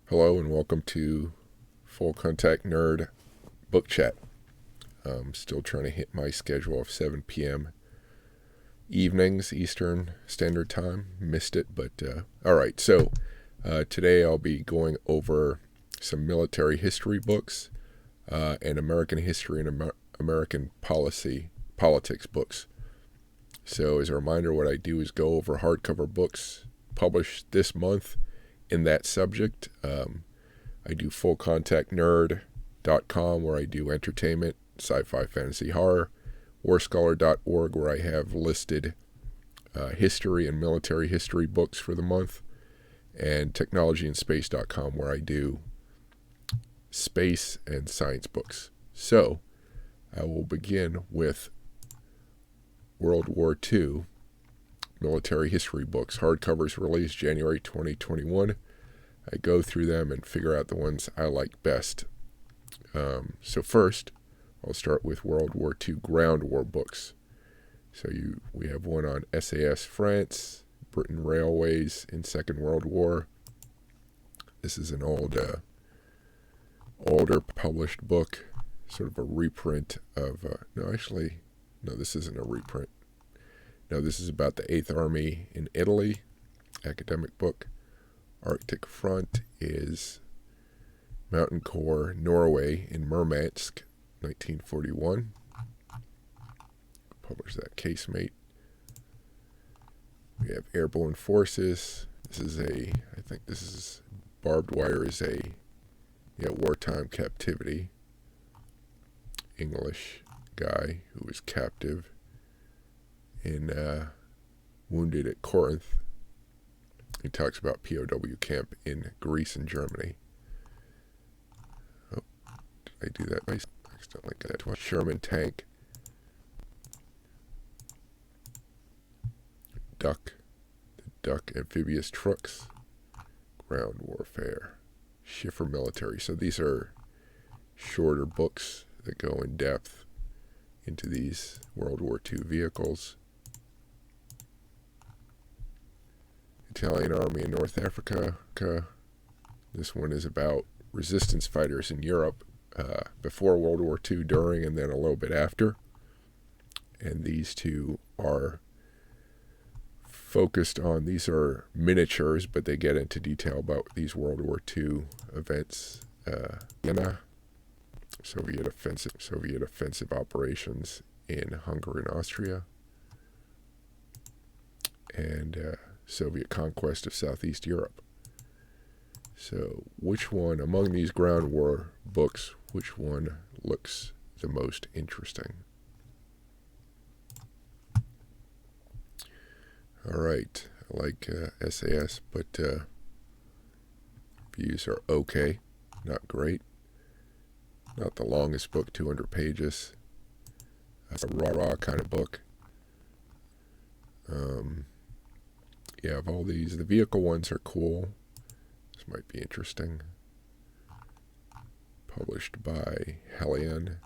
Hello and welcome to Full Contact Nerd Book Chat. I'm still trying to hit my schedule of 7 p.m. evenings, Eastern Standard Time. Missed it, but alright. So today I'll be going over some military history books and American history and American politics books. So as a reminder, what I do is go over hardcover books published this month in that subject. I do fullcontactnerd.com, where I do entertainment, sci-fi, fantasy, horror, warscholar.org, where I have listed history and military history books for the month, and technologyandspace.com, where I do space and science books. So I will begin with World War II military history books, hardcovers released January 2021. I go through them and figure out the ones I like best. So first, I'll start with World War II Ground War books. So we have one on SAS France, Britain Railways in Second World War. This is an older published book, sort of a reprint of, no, this isn't a reprint. No, this is about the 8th Army in Italy, academic book. Arctic Front is Mountain Corps Norway in Murmansk, 1941. Published that casemate. We have Airborne Forces. I think this is Barbed Wire is wartime captivity. English guy who was captive and wounded at Corinth. He talks about POW camp in Greece and Germany. Oh, did I do that? I accidentally got that to a Sherman tank. The Duck amphibious trucks. Ground warfare. Schiffer military. So these are shorter books that go in depth into these World War II vehicles. Italian Army in North Africa. This one is about resistance fighters in Europe before World War II, during, and then a little bit after. And these two are focused on, these are miniatures, but they get into detail about these World War II events. Vienna, Soviet offensive operations in Hungary and Austria, and Soviet conquest of Southeast Europe. So which one, among these ground war books, which one looks the most interesting? All right, I like SAS, but views are okay, not great. Not the longest book, 200 pages. That's a raw kind of book. Of all these, the vehicle ones are cool. This might be interesting. Published by Hellion.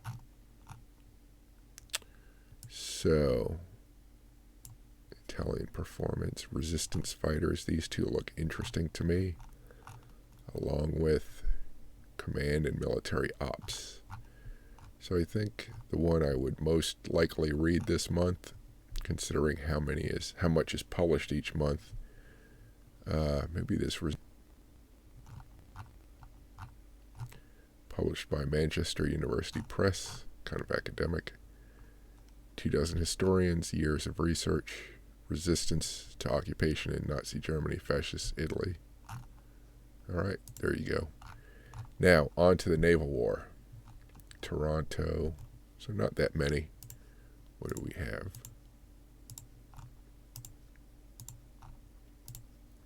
So, Italian performance, resistance fighters. These two look interesting to me, along with command and military ops. So I think the one I would most likely read this month, considering how much is published each month, maybe this was published by Manchester University Press, kind of academic. 24 historians, years of research, resistance to occupation in Nazi Germany, fascist Italy. All right, there you go. Now, on to the Naval War. Toronto. So not that many. What do we have?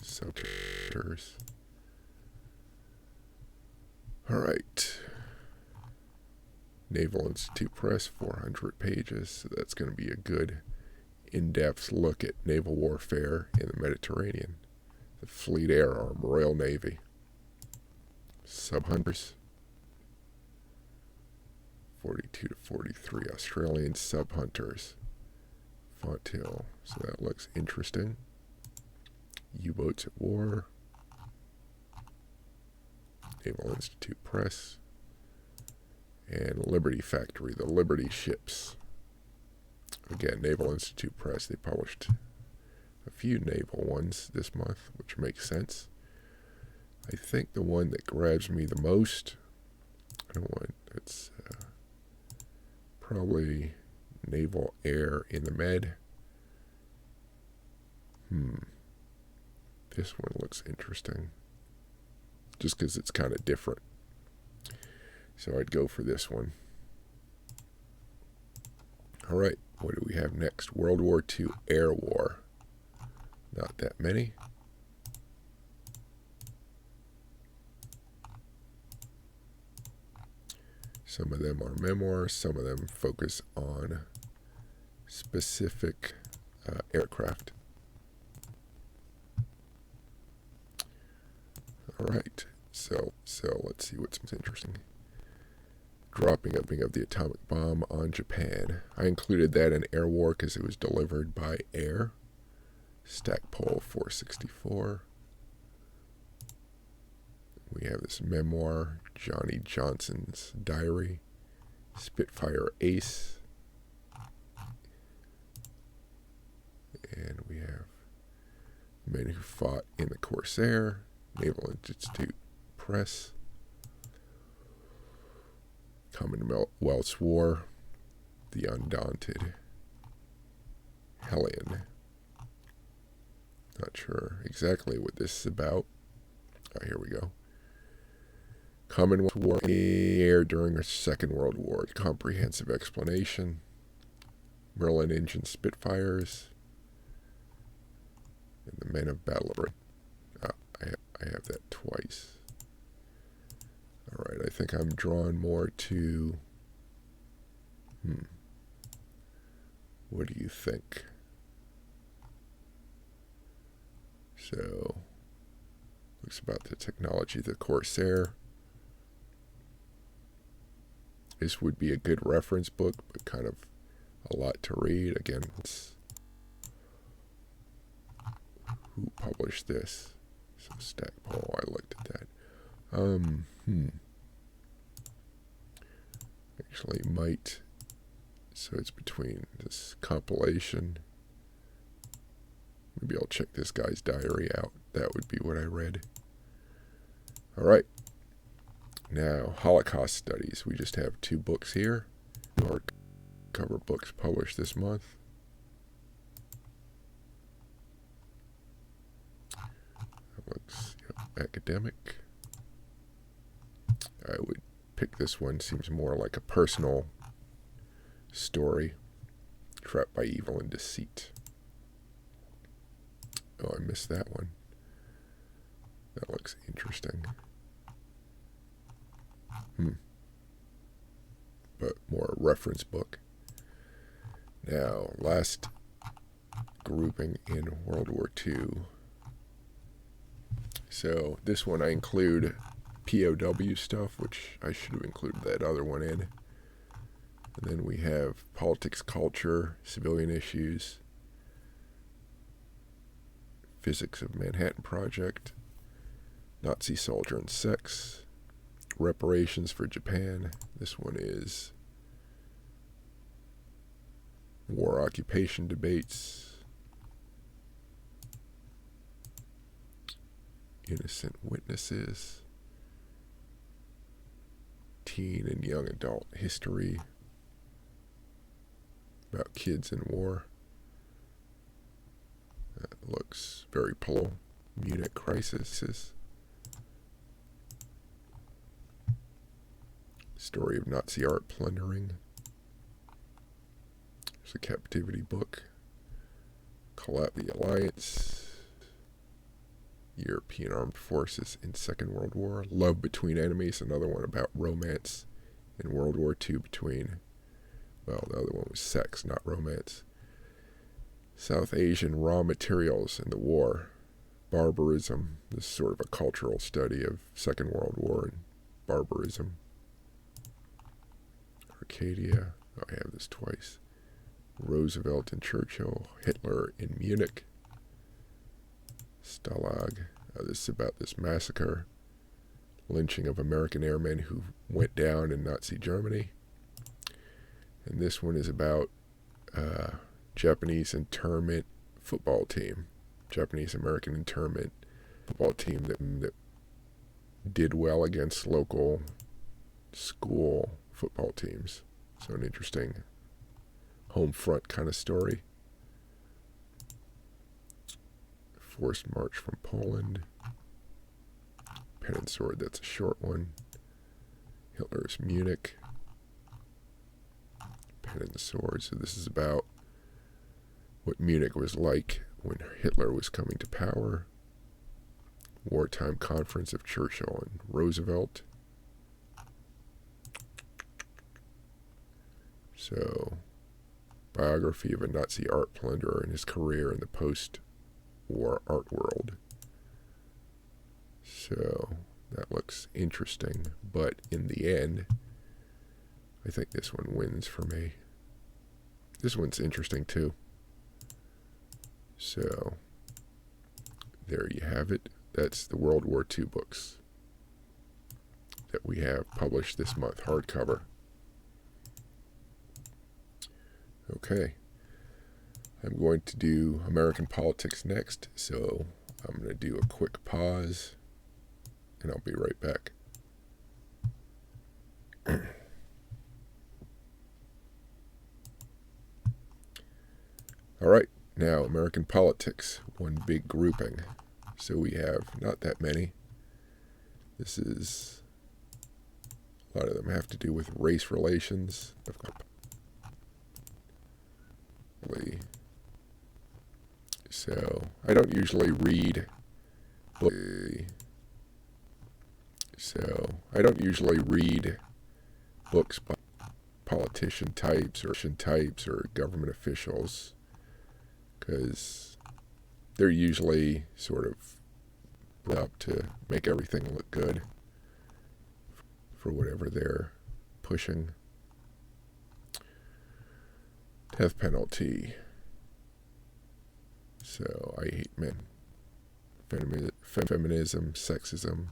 Subchapters. All right. Naval Institute Press, 400 pages. So that's going to be a good in-depth look at naval warfare in the Mediterranean. The Fleet Air Arm, Royal Navy. Subhunters. 42 to 43. Australian subhunters. Fonthill. So that looks interesting. U-boats at war. Naval Institute Press. And Liberty Factory, the Liberty ships. Again, Naval Institute Press. They published a few naval ones this month, which makes sense. I think the one that grabs me the most, it's probably Naval Air in the Med. This one looks interesting, just because it's kind of different. So I'd go for this one. All right, what do we have next? World War II Air War. Not that many. Some of them are memoirs. Some of them focus on specific aircraft. All right, so let's see what's interesting. Dropping of the atomic bomb on Japan. I included that in Air War because it was delivered by air. Stackpole 464. We have this memoir, Johnny Johnson's diary, Spitfire Ace. And we have Men Who Fought in the Corsair, Naval Institute Press, Commonwealth's War, The Undaunted, Hellion. Not sure exactly what this is about. Oh, here we go. Commonwealth War in the Air during the Second World War. Comprehensive explanation. Merlin Engine Spitfires. And the Men of Battle. I have that twice. All right, I think I'm drawn more to... What do you think? So, looks about the technology of the Corsair. This would be a good reference book, but kind of a lot to read. Again, who published this? So Stackpole, I looked at that. Actually might. So it's between this compilation. Maybe I'll check this guy's diary out. That would be what I read. All right. Now, Holocaust Studies. We just have 2 books here. Hardcover books published this month. That looks academic. I would pick this one. Seems more like a personal story. Trapped by Evil and Deceit. Oh, I missed that one. That looks interesting. But more a reference book. Now, last grouping in World War II. So this one I include POW stuff, which I should have included that other one in. And then we have politics, culture, civilian issues, physics of Manhattan Project, Nazi soldier and sex, reparations for Japan. This one is war occupation debates, innocent witnesses, teen and young adult history about kids in war. That looks very political. Munich crisis. Story of Nazi art plundering. There's a captivity book. Collapse the Alliance. European Armed Forces in Second World War. Love Between Enemies. Another one about romance in World War II between... Well, the other one was sex, not romance. South Asian raw materials in the war. Barbarism. This is sort of a cultural study of Second World War and barbarism. Arcadia. Oh, I have this twice. Roosevelt and Churchill. Hitler in Munich. Stalag. This is about this massacre. lynching of American airmen who went down in Nazi Germany. And this one is about Japanese internment football team, Japanese-American internment football team that did well against local school football teams. So an interesting home front kind of story. Forced march from Poland. Pen and Sword, that's a short one. Hitler's Munich. Pen and Sword, so this is about what Munich was like when Hitler was coming to power. Wartime Conference of Churchill and Roosevelt. So, biography of a Nazi art plunderer and his career in the post-war art world. So, that looks interesting, but in the end, I think this one wins for me. This one's interesting too. So, there you have it. That's the World War II books that we have published this month, hardcover. Okay. I'm going to do American politics next, so I'm going to do a quick pause, and I'll be right back. All right, now American politics, one big grouping. So we have not that many. This is, a lot of them have to do with race relations. So I don't usually read books by politician types or government officials, because they're usually sort of brought up to make everything look good for whatever they're pushing. Death penalty. So I hate men. Feminism, sexism.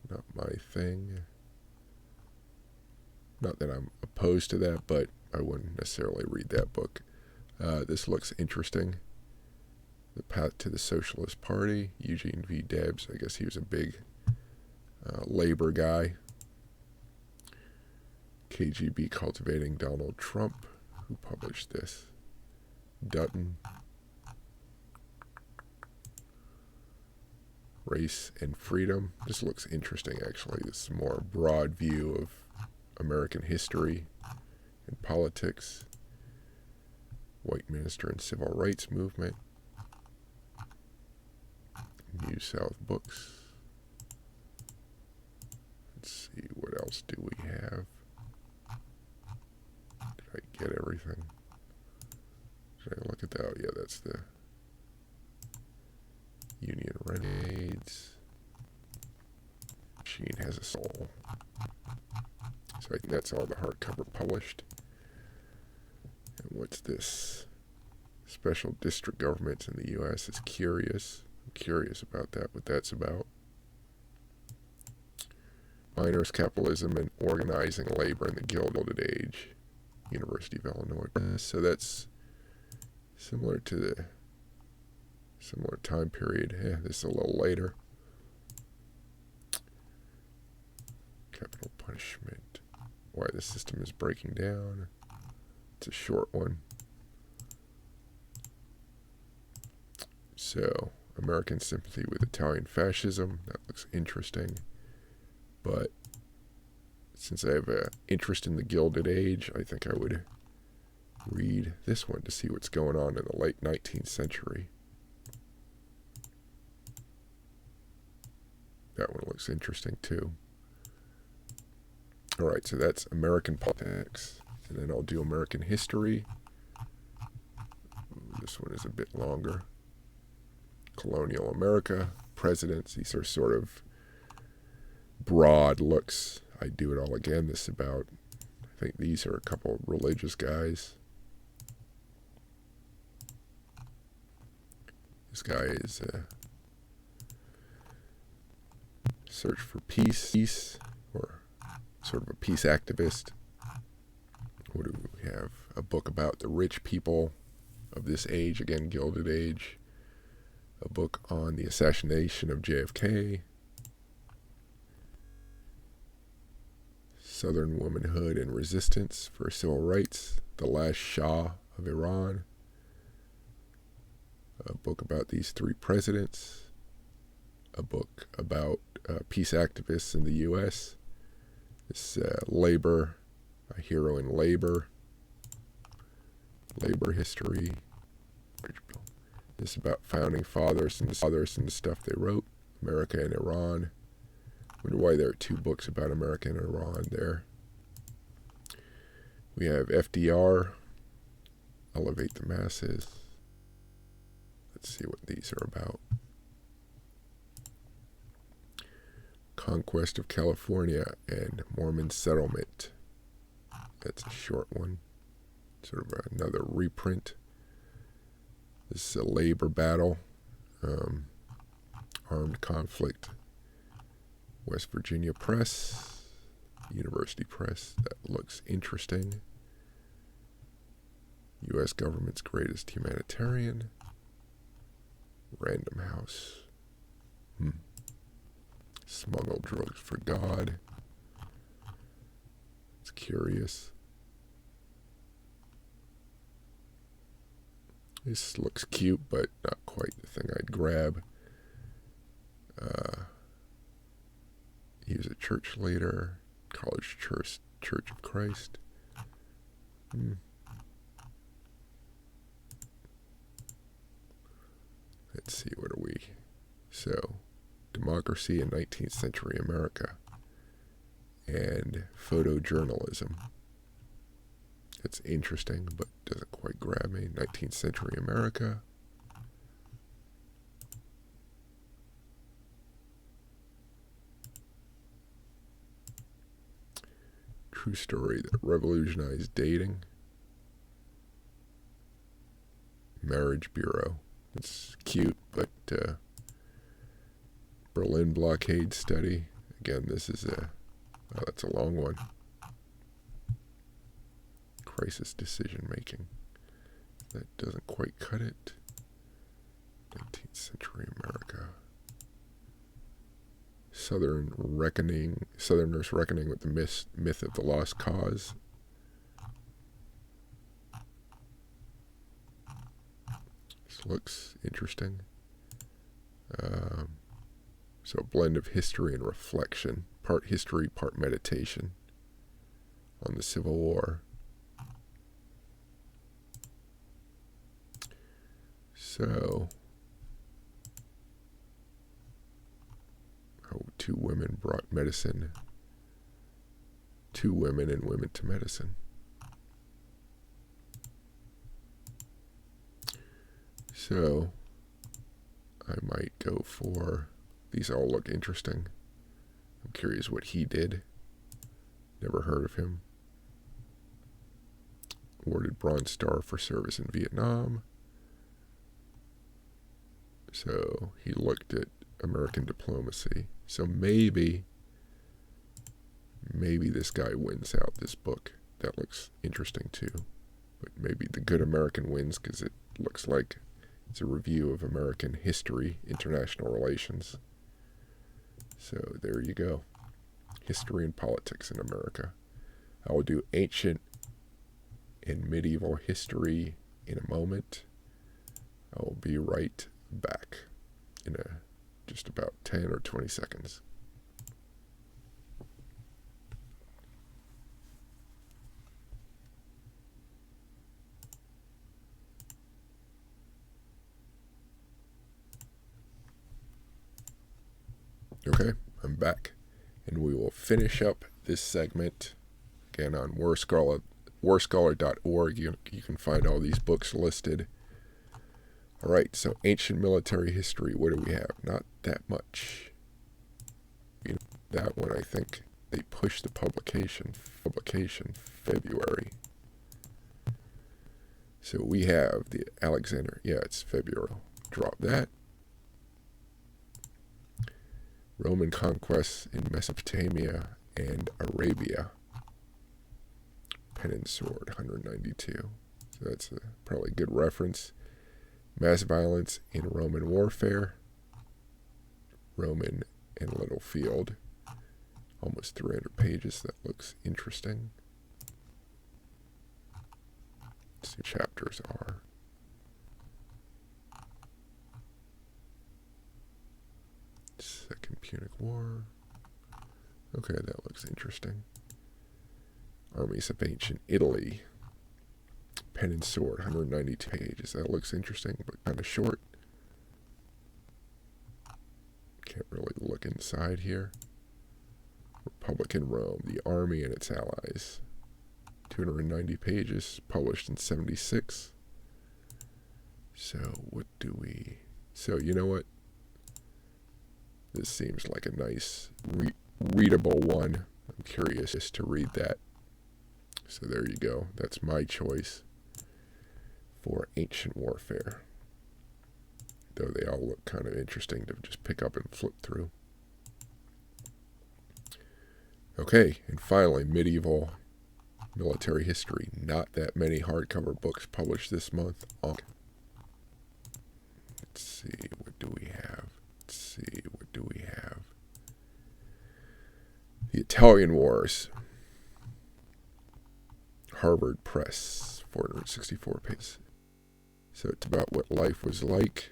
Not my thing. Not that I'm opposed to that, but I wouldn't necessarily read that book. This looks interesting. The Path to the Socialist Party, Eugene V. Debs. I guess he was a big labor guy. KGB Cultivating Donald Trump. Who published this? Dutton. Race and Freedom. This looks interesting, actually. This is a more broad view of American history and politics. White Minister and Civil Rights Movement. New South Books. Let's see, what else do we have? Did I get everything? Should I look at that? Oh, yeah, that's the Union Renegades. Machine Has a Soul. So I think that's all the hardcover published. And what's this? Special district governments in the U.S. is curious. I'm curious about that, what that's about. Miners, Capitalism, and Organizing Labor in the Gilded Age. University of Illinois. So that's similar to the similar time period. Yeah, this is a little later. Capital punishment. Why the system is breaking down. It's a short one. So, American sympathy with Italian fascism. That looks interesting. But since I have an interest in the Gilded Age, I think I would read this one to see what's going on in the late 19th century. That one looks interesting too. Alright, so that's American politics. And then I'll do American history. Ooh, this one is a bit longer. Colonial America, presidents. These are sort of broad looks. I do it all again. This is about, I think these are a couple of religious guys. This guy is search for peace, or sort of a peace activist. What do we have? A book about the rich people of this age, again, Gilded Age. A book on the assassination of JFK. Southern Womanhood and Resistance for Civil Rights, The Last Shah of Iran. A book about these three presidents. A book about peace activists in the U.S. This Labor, A Hero in Labor. Labor history. This is about founding fathers and the stuff they wrote. America and Iran. Wonder why there are two books about America and Iran there. We have FDR, Elevate the Masses. Let's see what these are about. Conquest of California and Mormon Settlement. That's a short one. Sort of another reprint. This is a labor battle. Armed conflict. West Virginia Press. University Press. That looks interesting. U.S. government's greatest humanitarian. Random House. Smuggle drugs for God. It's curious. This looks cute, but not quite the thing I'd grab. He was a church leader. College Church of Christ. Let's see, what are we? So, Democracy in 19th Century America and Photojournalism. It's interesting, but doesn't quite grab me. 19th Century America. True story that revolutionized dating. Marriage Bureau. It's cute, but Berlin Blockade Study. Again, this is that's a long one. Crisis Decision Making. That doesn't quite cut it. 19th Century America. Southerners reckoning with the myth of the lost cause. This looks interesting. So a blend of history and reflection. Part history, part meditation on the Civil War. So, two women brought medicine. Two women and women to medicine. So, I might go for, these all look interesting. I'm curious what he did. Never heard of him. Awarded Bronze Star for service in Vietnam. So he looked at American diplomacy. So maybe this guy wins out this book. That looks interesting too. But maybe the good American wins because it looks like it's a review of American history, international relations. So there you go. History and politics in America. I will do ancient and medieval history in a moment. I will be right back in just about 10 or 20 seconds. Okay, I'm back, and we will finish up this segment again on warscholar.org. You can find all these books listed. All right, so ancient military history, what do we have? Not that much. That one, I think they pushed the publication February. So we have the Alexander, it's February. Drop that. Roman conquests in Mesopotamia and Arabia. Pen and Sword, 192. So that's probably a good reference. Mass violence in Roman warfare. Roman and Littlefield. Almost 300 pages. That looks interesting. Let's see what chapters are. Second Punic War. Okay, that looks interesting. Armies of Ancient Italy. Pen and Sword, 192 pages. That looks interesting, but kind of short. Can't really look inside here. Republican Rome, the Army and its Allies. 290 pages, published in 76. So, what do we... So, you know what? This seems like a nice, readable one. I'm curious to read that. So there you go. That's my choice for Ancient Warfare. Though they all look kind of interesting to just pick up and flip through. Okay, and finally, Medieval Military History. Not that many hardcover books published this month. Let's see, what do we have? The Italian Wars. Harvard Press, 464 pages. So it's about what life was like.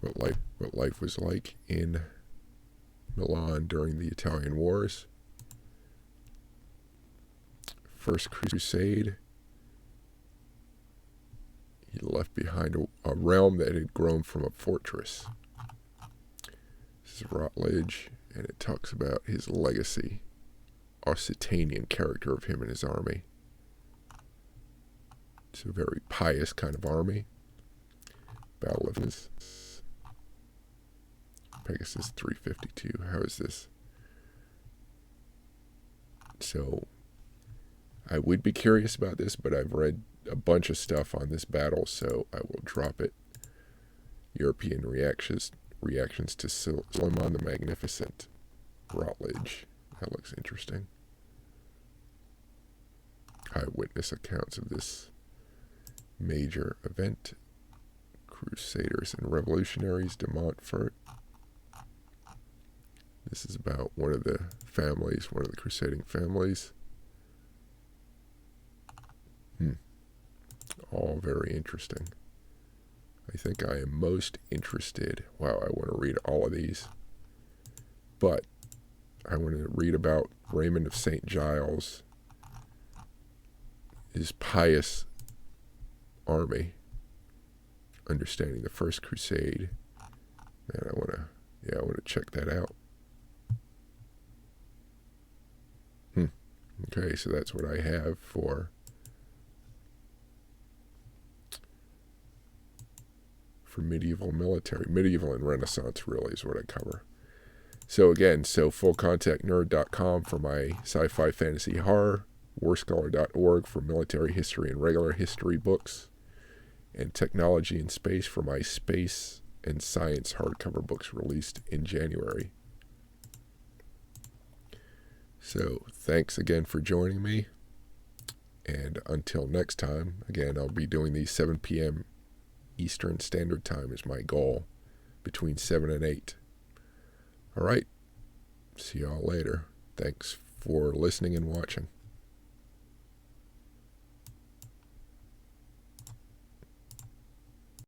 What life was like in Milan during the Italian Wars. First Crusade. He left behind a realm that had grown from a fortress. This is Routledge, and it talks about his legacy. Occitanian character of him and his army. It's a very pious kind of army. Battle of Pegasus 352. How is this? So, I would be curious about this, but I've read a bunch of stuff on this battle, so I will drop it. European reactions to Suleiman the Magnificent. Routledge. That looks interesting. Eyewitness accounts of this major event. Crusaders and Revolutionaries de Montfort. This is about one of the crusading families. All very interesting. I think I am most interested. Wow, I want to read all of these. But I want to read about Raymond of St. Giles, his pious army, understanding the First Crusade. And I want to check that out. Okay, so that's what I have for medieval military. Medieval and Renaissance really is what I cover. So again, fullcontactnerd.com for my sci-fi fantasy horror, warscholar.org for military history and regular history books, and Technology and Space for my space and science hardcover books released in January. So thanks again for joining me, and until next time, again, I'll be doing these 7 p.m. Eastern Standard Time is my goal, between 7 and 8. All right, see y'all later. Thanks for listening and watching.